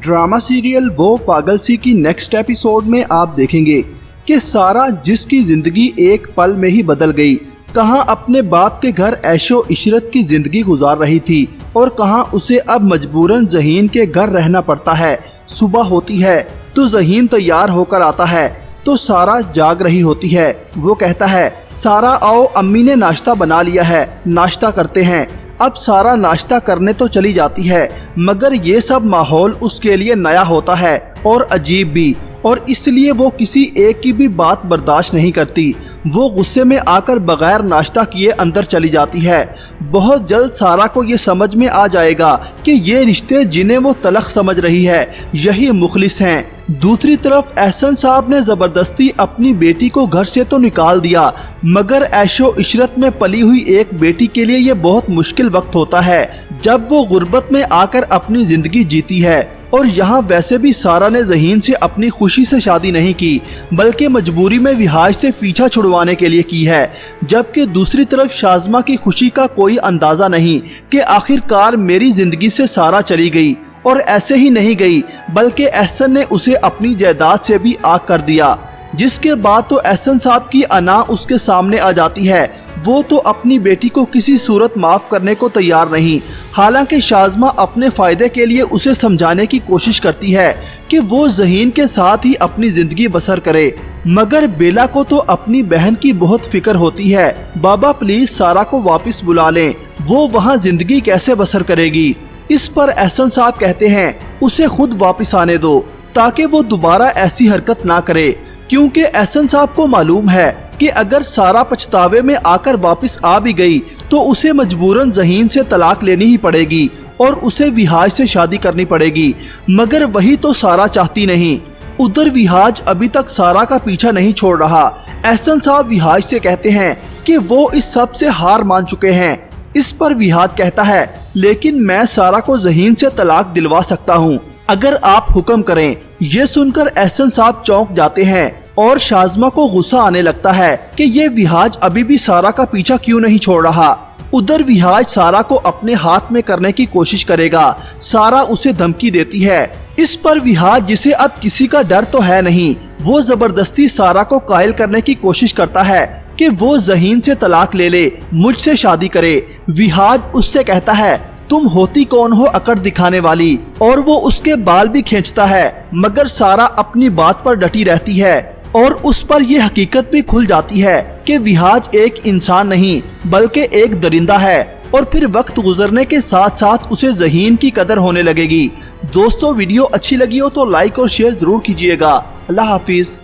Drama serial वो पागल सी की नेक्स्ट एपिसोड में आप देखेंगे कि सारा, जिसकी जिंदगी एक पल में ही बदल गई, कहां अपने बाप के घर ऐशो इशरत की जिंदगी गुजार रही थी और कहां उसे अब मजबूरन ज़हीन के घर रहना पड़ता है। सुबह होती है तो ज़हीन तैयार होकर आता है तो सारा जाग रही होती है। वो कहता है, सारा आओ, अम्मी ने नाश्ता बना लिया है, नाश्ता करते हैं। अब सारा नाश्ता करने तो चली जाती है, मगर ये सब माहौल उसके लिए नया होता है और अजीब भी, और इसलिए वो किसी एक की भी बात बर्दाश्त नहीं करती। वो गुस्से में आकर बगैर नाश्ता किए अंदर चली जाती है। बहुत जल्द सारा को ये समझ में आ जाएगा कि ये रिश्ते जिन्हें वो तलख समझ रही है यही मुखलिस हैं। दूसरी तरफ एहसन साहब ने जबरदस्ती अपनी बेटी को घर से तो निकाल दिया, मगर ऐशो इशरत में पली हुई एक बेटी के लिए ये बहुत मुश्किल वक्त होता है जब वो गुर्बत में आकर अपनी जिंदगी जीती है। और यहाँ वैसे भी सारा ने ज़हीन से अपनी खुशी से शादी नहीं की, बल्कि मजबूरी में विहाज से पीछा छुड़वाने के लिए की है। जबकि दूसरी तरफ शाज़मा की खुशी का कोई अंदाज़ा नहीं कि आखिरकार मेरी जिंदगी से सारा चली गई, और ऐसे ही नहीं गई बल्कि एहसन ने उसे अपनी जायदाद से भी आग कर दिया। जिसके बाद तो एहसन साहब की अना उसके सामने आ जाती है। वो तो अपनी बेटी को किसी सूरत माफ करने को तैयार नहीं। हालांकि शाज़मा अपने फायदे के लिए उसे समझाने की कोशिश करती है कि वो ज़हीन के साथ ही अपनी जिंदगी बसर करे, मगर बेला को तो अपनी बहन की बहुत फिक्र होती है। बाबा प्लीज सारा को वापस बुला लें, वो वहाँ जिंदगी कैसे बसर करेगी। इस पर एहसन साहब कहते हैं, उसे खुद वापस आने दो ताकि वो दोबारा ऐसी हरकत ना करे, क्योंकि एहसन साहब को मालूम है कि अगर सारा पछतावे में आकर वापस आ भी गई तो उसे मजबूरन ज़हीन से तलाक लेनी ही पड़ेगी और उसे विहाज से शादी करनी पड़ेगी। मगर वही तो सारा चाहती नहीं। उधर विहाज अभी तक सारा का पीछा नहीं छोड़ रहा। एहसन साहब विहाज से कहते हैं कि वो इस सब से हार मान चुके हैं। इस पर विहाज कहता है, लेकिन मैं सारा को ज़हीन से तलाक दिलवा सकता हूँ अगर आप हुक्म करें। ये सुनकर एहसन साहब चौंक जाते हैं और शाज़मा को गुस्सा आने लगता है कि ये विहाज अभी भी सारा का पीछा क्यों नहीं छोड़ रहा। उधर विहाज सारा को अपने हाथ में करने की कोशिश करेगा। सारा उसे धमकी देती है। इस पर विहाज, जिसे अब किसी का डर तो है नहीं, वो जबरदस्ती सारा को कायल करने की कोशिश करता है कि वो ज़हीन से तलाक ले ले, मुझसे शादी करे। विहाज उससे कहता है, तुम होती कौन हो अकड़ दिखाने वाली, और वो उसके बाल भी खींचता है, मगर सारा अपनी बात पर डटी रहती है और उस पर यह हकीकत भी खुल जाती है कि विहाज एक इंसान नहीं बल्कि एक दरिंदा है। और फिर वक्त गुजरने के साथ साथ उसे ज़हीन की कदर होने लगेगी। दोस्तों, वीडियो अच्छी लगी हो तो लाइक और शेयर जरूर कीजिएगा। अल्लाह हाफिज।